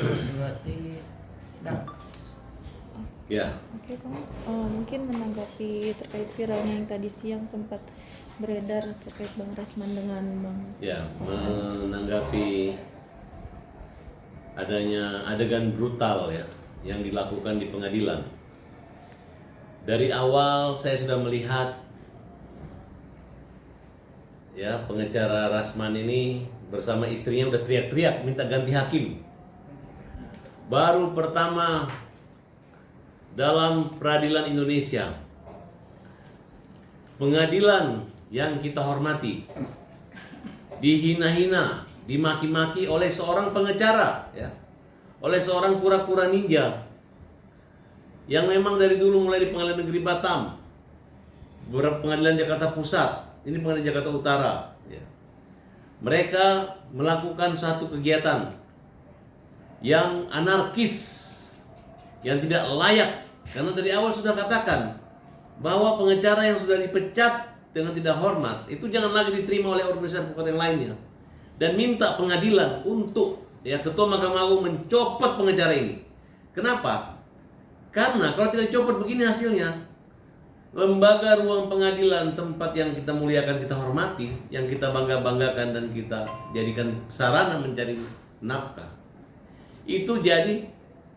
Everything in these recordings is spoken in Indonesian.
berarti nah. Ya. Oke, Bang. Mungkin menanggapi terkait viralnya yang tadi siang sempat beredar terkait Bang Rasman dengan Bang. Ya, menanggapi adanya adegan brutal ya yang dilakukan di pengadilan. Dari awal saya sudah melihat ya pengacara Rasman ini bersama istrinya udah teriak-teriak minta ganti hakim. Baru pertama dalam peradilan Indonesia, pengadilan yang kita hormati dihina-hina, dimaki-maki oleh seorang pengacara ya, oleh seorang kura-kura ninja yang memang dari dulu mulai di Pengadilan Negeri Batam, beberapa pengadilan Jakarta Pusat, ini pengadilan Jakarta Utara ya. Mereka melakukan satu kegiatan yang anarkis, yang tidak layak, karena dari awal sudah katakan bahwa pengacara yang sudah dipecat dengan tidak hormat itu jangan lagi diterima oleh organisasi advokat yang lainnya, dan minta pengadilan untuk ya Ketua Mahkamah Agung mencopot pengacara ini. Kenapa? Karena kalau tidak dicopot begini hasilnya. Lembaga ruang pengadilan, tempat yang kita muliakan, kita hormati, yang kita bangga-banggakan dan kita jadikan sarana mencari nafkah, itu jadi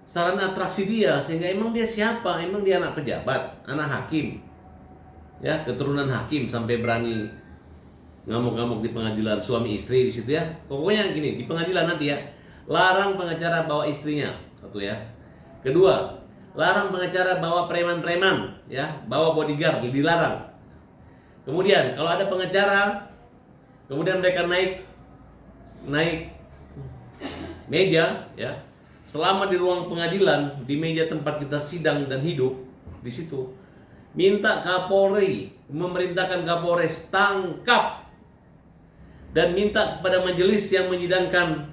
sarana atraksi dia, sehingga emang dia siapa? Emang dia anak pejabat, anak hakim ya, keturunan hakim sampai berani ngamuk-ngamuk di pengadilan, suami istri di situ ya. Pokoknya gini, di pengadilan nanti ya, larang pengacara bawa istrinya, satu ya. Kedua, larang pengacara bawa preman-preman ya, bawa bodyguard, dilarang. Kemudian kalau ada pengacara kemudian mereka naik meja ya, selama di ruang pengadilan, di meja tempat kita sidang dan hidup di situ, minta Kapolri, memerintahkan Kapolres tangkap, dan minta kepada majelis yang menyidangkan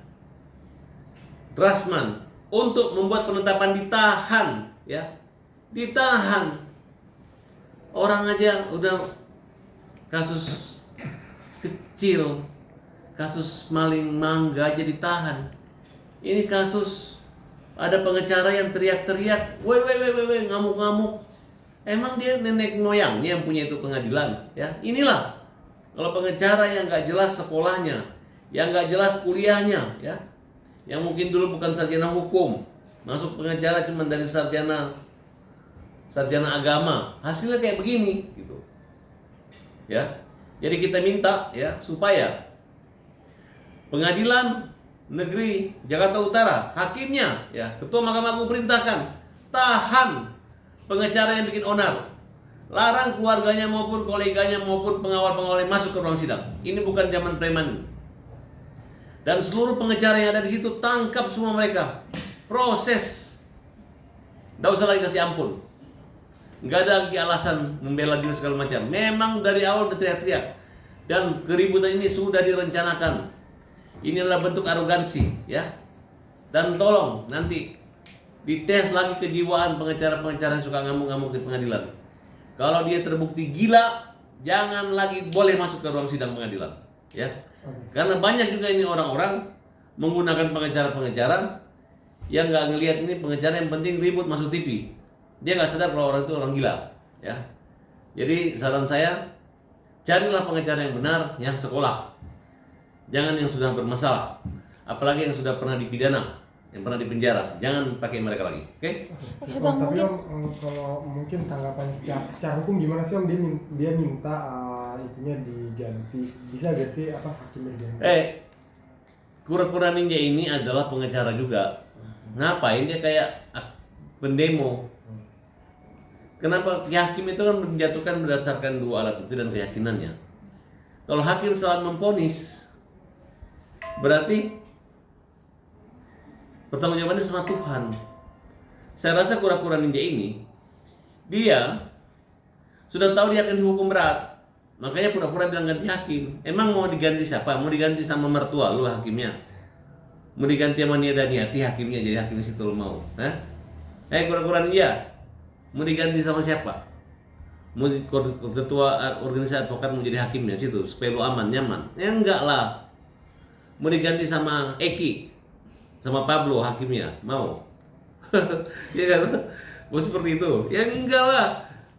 Rasman untuk membuat penetapan ditahan ya, ditahan. Orang aja udah kasus kecil, kasus maling mangga aja ditahan. Ini kasus ada pengacara yang teriak-teriak, weh, ngamuk-ngamuk. Emang dia nenek moyangnya yang punya itu pengadilan ya? Inilah kalau pengacara yang nggak jelas sekolahnya, yang nggak jelas kuliahnya ya, yang mungkin dulu bukan sarjana hukum, masuk pengacara cuma dari sarjana agama, hasilnya kayak begini gitu ya. Jadi kita minta ya supaya Pengadilan Negeri Jakarta Utara, hakimnya ya, Ketua Mahkamah Agung perintahkan tahan pengacara yang bikin onar, larang keluarganya maupun koleganya maupun pengawal-pengawal masuk ke ruang sidang. Ini bukan zaman preman. Dan seluruh pengacara yang ada di situ tangkap semua mereka, proses, nggak usah lagi kasih ampun, nggak ada lagi alasan membela diri segala macam. Memang dari awal udah teriak-teriak, dan keributan ini sudah direncanakan. Ini adalah bentuk arogansi ya. Dan tolong nanti dites lagi kejiwaan pengacara-pengacara yang suka ngamuk-ngamuk di pengadilan. Kalau dia terbukti gila, jangan lagi boleh masuk ke ruang sidang pengadilan ya. Karena banyak juga ini orang-orang menggunakan pengacara-pengacara yang nggak ngelihat ini pengacara, yang penting ribut masuk TV. Dia nggak sadar kalau orang itu orang gila ya. Jadi saran saya, carilah pengacara yang benar, yang sekolah, jangan yang sudah bermasalah, apalagi yang sudah pernah dipidana, yang pernah dipenjara. Jangan pakai mereka lagi, oke? Oke, Om, Bang, tapi mungkin Om, kalau mungkin tanggapannya secara hukum gimana sih Om? Dia minta itunya diganti, bisa gak sih apa hakimnya diganti? Kura-kura ninja ini adalah pengacara juga. Ngapain dia kayak pendemo? Kenapa? Hakim itu kan menjatuhkan berdasarkan dua alat bukti dan keyakinannya. Kalau hakim salah memvonis, berarti pertanggungjawabannya sama Tuhan. Saya rasa kura-kura ninja ini, dia sudah tahu dia akan dihukum berat, makanya pura-pura bilang ganti hakim. Emang mau diganti siapa? Mau diganti sama mertua lu hakimnya? Mau diganti sama Nia Daniati hakimnya, jadi hakim situ lu mau? Kura-kura ninja, mau diganti sama siapa? Mau ketua organisasi advokat mau jadi hakimnya situ supaya lu aman, nyaman? Ya enggak lah. Mau diganti sama Eki, sama Pablo hakimnya, mau? Ya kan? Mau seperti itu? Ya enggak lah.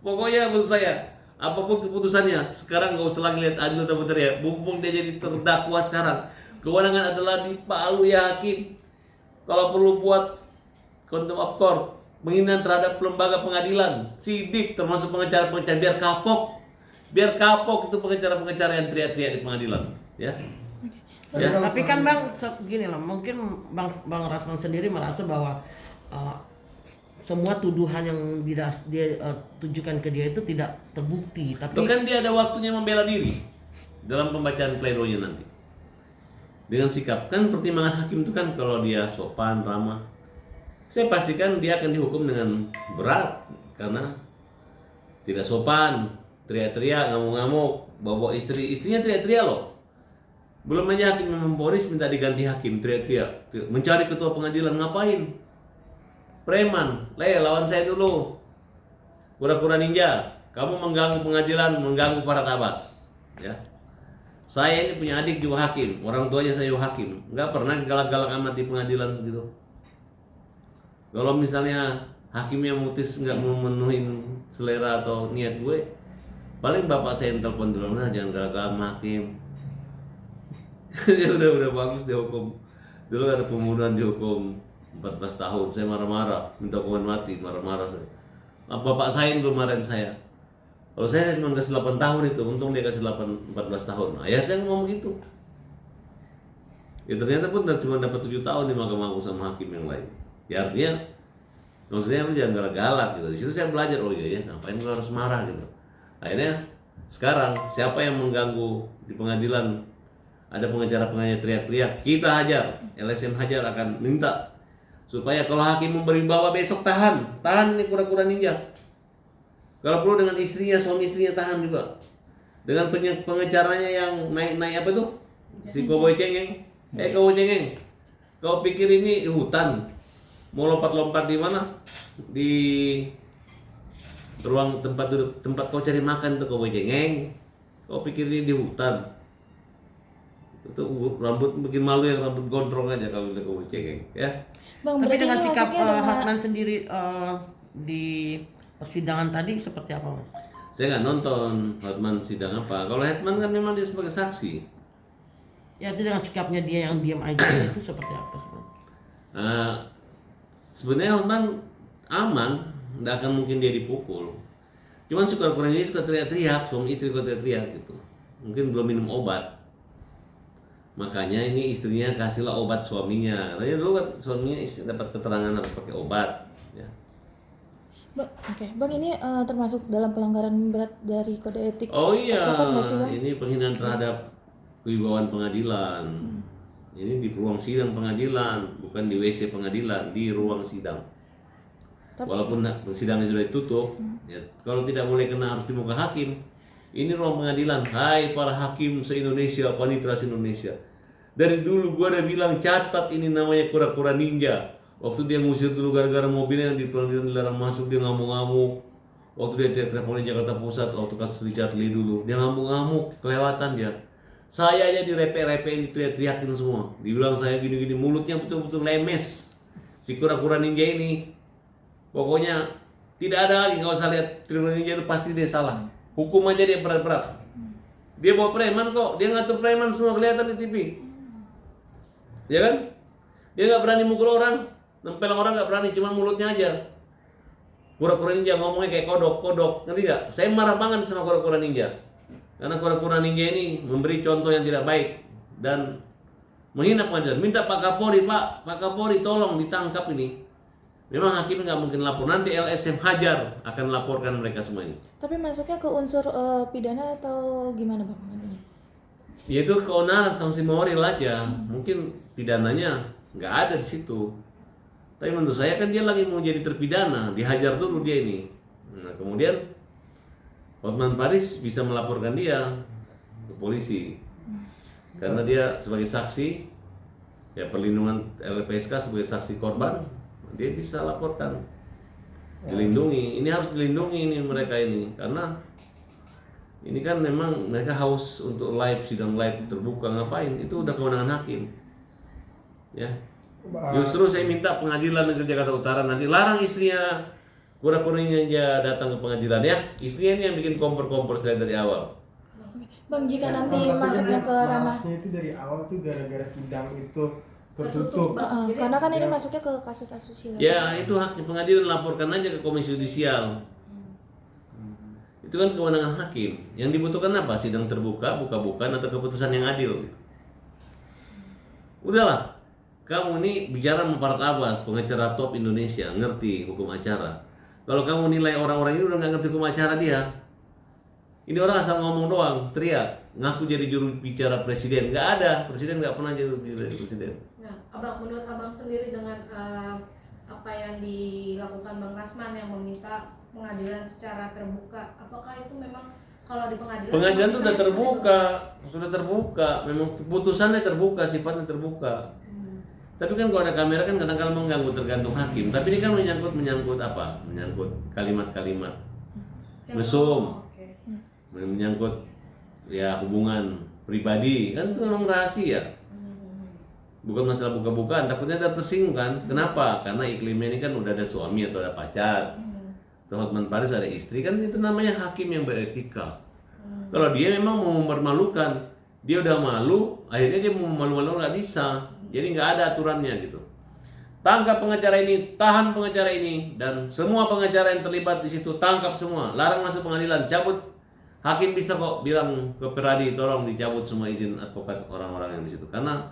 Pokoknya menurut saya, apapun keputusannya, sekarang nggak usah lagi lihat adil atau benar ya. Mumpung dia jadi terdakwa sekarang, kewenangan adalah di Pak Alu ya hakim. Kalau perlu buat contempt of court, penghinaan terhadap lembaga pengadilan, sidik termasuk pengacara-pengacara, biar kapok itu pengacara-pengacara yang teriak-teriak di pengadilan, ya. Ya. Tapi kan Bang, gini lah, mungkin Bang Rasman sendiri merasa bahwa semua tuduhan yang dia tujukan ke dia itu tidak terbukti. Tapi Bahkan dia ada waktunya membela diri dalam pembacaan pledoinya nanti. Dengan sikap, kan pertimbangan hakim itu kan kalau dia sopan, ramah, saya pastikan dia akan dihukum dengan berat karena tidak sopan, teriak-teriak, ngamuk-ngamuk, bawa istrinya teriak-teriak loh. Belum aja hakim yang memponis minta diganti hakim, teriak-teriak, mencari ketua pengadilan, ngapain? Preman, lawan saya dulu. Kura-kura ninja, kamu mengganggu pengadilan, mengganggu para tabas. Ya. Saya ini punya adik juga hakim, orang tuanya saya juga hakim. Nggak pernah galak-galak amat di pengadilan segitu. Kalau misalnya hakimnya mutis nggak memenuhi selera atau niat gue, paling bapak saya yang telepon dulu, nah jangan galak-galak sama hakim. Ya udah bagus dihukum. Dulu ada pembunuhan dihukum 14 tahun, saya marah-marah, minta hukuman mati, marah-marah saya. Bapak saya yang belum marahin saya. Kalau saya cuma kasih 8 tahun itu, untung dia kasih 14 tahun. Nah, ayah saya ngomong gitu. Ya ternyata pun cuma dapat 7 tahun di Mahkamah Agung sama hakim yang lain. Ya artinya, maksudnya lu jangan galak-galak gitu. Di situ saya belajar, oh iya ya, ngapain gua harus marah gitu. Akhirnya sekarang siapa yang mengganggu di pengadilan, ada pengacara-pengacara teriak-teriak, kita hajar, LSM hajar akan minta supaya kalau hakim memberi bawa besok tahan ini kura-kura ninja. Kalau perlu dengan istrinya, suami istrinya tahan juga. Dengan pengacaranya yang naik apa tuh? Si Cowboy Cengeng. Cowboy Cengeng. Kau pikir ini hutan? Mau lompat-lompat di mana? Di ruang tempat duduk, tempat kau cari makan tuh Cowboy Cengeng. Kau pikir ini di hutan? Itu rambut bikin malu yang rambut gondrong aja kalau udah Cowboy Cengeng, ya. Bang, tapi berarti dengan ini sikap masuknya dengan Hotman sendiri di persidangan tadi seperti apa, Mas? Saya nggak nonton Hotman sidang apa. Kalau Hotman kan memang dia sebagai saksi. Ya, itu dengan sikapnya dia yang diam aja itu seperti apa, Mas? Sebenarnya Hotman aman, nggak akan mungkin dia dipukul. Cuman kurang-kurangnya dia suka teriak-teriak, suami istri suka teriak-teriak gitu. Mungkin belum minum obat. Makanya ini istrinya kasihlah obat suaminya. Katanya dulu kan suaminya dapat keterangan harus pakai obat. Ya. Oke, Bang, ini termasuk dalam pelanggaran berat dari kode etik. Oh iya, advokat nggak sih, Bang? ini penghinaan terhadap kewibawaan pengadilan. Ini di ruang sidang pengadilan, bukan di WC pengadilan, di ruang sidang. Walaupun sidangnya sudah ditutup, ya, kalau tidak boleh kena harus di muka hakim. Ini ruang pengadilan. Hai para hakim se-Indonesia, panitera se-Indonesia. Dari dulu gua udah bilang catat ini namanya kura-kura ninja. Waktu dia ngusir dulu gara-gara mobilnya di pengadilan dilarang masuk, dia ngamuk-ngamuk. Waktu dia teleponin Jakarta Pusat, waktu kasus Richard Lee dulu, dia ngamuk-ngamuk, kelewatan dia. Saya aja direpe-repein, diteriak-teriakin semua. Dibilang saya gini-gini, mulutnya betul-betul lemes. Si kura-kura ninja ini. Pokoknya tidak ada lagi, nggak usah lihat kura-kura ninja itu pasti dia salah. Hukum aja dia berat-berat. Dia bawa preman kok, dia ngatur preman semua kelihatan di TV. Ya kan? Dia nggak berani mukul orang, nempel orang nggak berani, cuma mulutnya aja. Kura-kura ninja ngomongnya kayak kodok, ngerti nggak? Saya marah banget sama kura-kura ninja. Karena kura-kura ninja ini memberi contoh yang tidak baik dan menghina pengadilan. Minta Pak Kapolri, Pak Kapolri tolong ditangkap ini. Memang hakim nggak mungkin lapor, nanti LSM hajar akan laporkan mereka semua ini. Tapi masuknya ke unsur pidana atau gimana, Bang? Nantinya? Yaitu keonaran sanksi moral aja, mungkin pidananya nggak ada di situ. Tapi menurut saya kan dia lagi mau jadi terpidana, dihajar dulu dia ini. Nah kemudian Hotman Paris bisa melaporkan dia ke polisi karena dia sebagai saksi, ya perlindungan LPSK sebagai saksi korban, dia bisa laporkan, dilindungi. Ini harus dilindungi ini mereka ini karena ini kan memang mereka haus untuk live, sidang live terbuka, ngapain? Itu udah kewenangan hakim. Ya. Justru saya minta pengadilan negeri Jakarta Utara nanti larang istrinya kura-kuranya aja datang ke pengadilan ya. Istrinya ini yang bikin kompor-kompor saya dari awal. Bang, jika nanti Tapi masuknya kan ke ranah maraknya itu dari awal tuh gara-gara sidang itu tertutup. karena kan ini masuknya ke kasus asusila. Ya itu haknya pengadilan, laporkan aja ke Komisi Yudisial. Itu kan kewenangan hakim. Yang dibutuhkan apa? Sidang terbuka, buka-bukaan atau keputusan yang adil. Udahlah, kamu ini bicara sama Farhad Abbas, pengacara top Indonesia, ngerti hukum acara. Kalau kamu nilai orang-orang ini udah nggak ngerti hukum acara dia, ini orang asal ngomong doang, teriak, ngaku jadi juru bicara presiden. Nggak ada, presiden nggak pernah jadi presiden. Nah, Abang, menurut Abang sendiri dengan apa yang dilakukan Bang Rasman yang meminta pengadilan secara terbuka, apakah itu memang kalau di pengadilan? Pengadilan itu sudah terbuka, memang putusannya terbuka, sifatnya terbuka. Tapi kan kalau ada kamera kan kadang-kadang mengganggu, tergantung hakim. Tapi ini kan menyangkut apa? Menyangkut kalimat-kalimat mesum, menyangkut ya hubungan pribadi, kan itu memang rahasia. Bukan masalah buka-bukaan, takutnya ada tersinggung kan? Kenapa? Karena iklimnya ini kan udah ada suami atau ada pacar. Atau Hotman Paris ada istri, kan itu namanya hakim yang beretika. Kalau dia memang mau mempermalukan, dia udah malu, akhirnya dia mau malu-malu nggak bisa. Jadi nggak ada aturannya gitu. Tangkap pengacara ini, tahan pengacara ini, dan semua pengacara yang terlibat di situ tangkap semua, larang masuk pengadilan, cabut. Hakim bisa kok bilang ke Peradi, tolong dicabut semua izin advokat orang-orang yang di situ, karena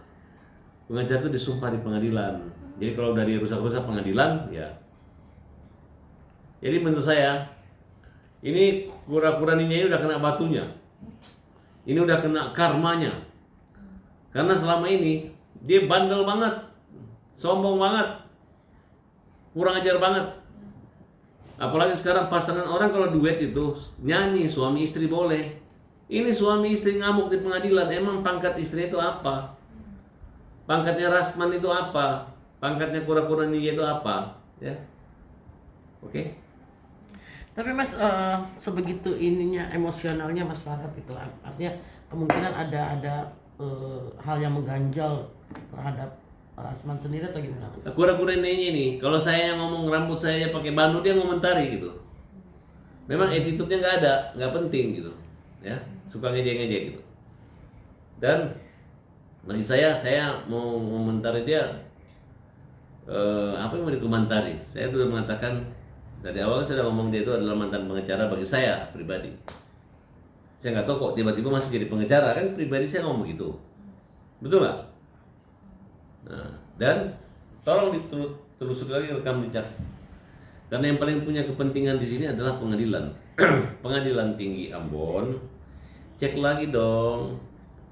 pengacara itu disumpah di pengadilan. Jadi kalau udah dirusak-rusak pengadilan, ya. Jadi menurut saya, ini kura-kura ini udah kena batunya, ini udah kena karmanya, karena selama ini dia bandel banget, sombong banget, kurang ajar banget. Apalagi sekarang pasangan orang kalau duet itu nyanyi suami istri boleh. Ini suami istri ngamuk di pengadilan. Emang pangkat istri itu apa? Pangkatnya Rasman itu apa? Pangkatnya kura-kura ninja itu apa? Ya, oke. Tapi Mas, sebegitu ininya emosionalnya Mas Farhad itu, artinya kemungkinan ada hal yang mengganjal terhadap Rasman sendiri atau gimana? Kura-kura ini, kalau saya yang ngomong rambut saya pakai banu, dia ngomentari gitu. Memang attitude-nya nggak ada, nggak penting gitu, ya, suka ngejek-ngejek gitu. Dan bagi saya mau ngomentari dia, apa yang mau dikomentari? Saya sudah mengatakan dari awal, saya sudah ngomong dia itu adalah mantan pengacara bagi saya pribadi. Saya nggak tahu kok tiba-tiba masih jadi pengacara, kan pribadi saya ngomong gitu, betul nggak? Nah, dan tolong ditelusuri lagi rekam jejak, karena yang paling punya kepentingan di sini adalah pengadilan, pengadilan tinggi Ambon. Cek lagi dong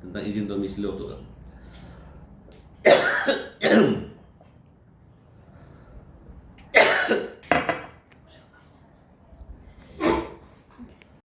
tentang izin domisili tuh.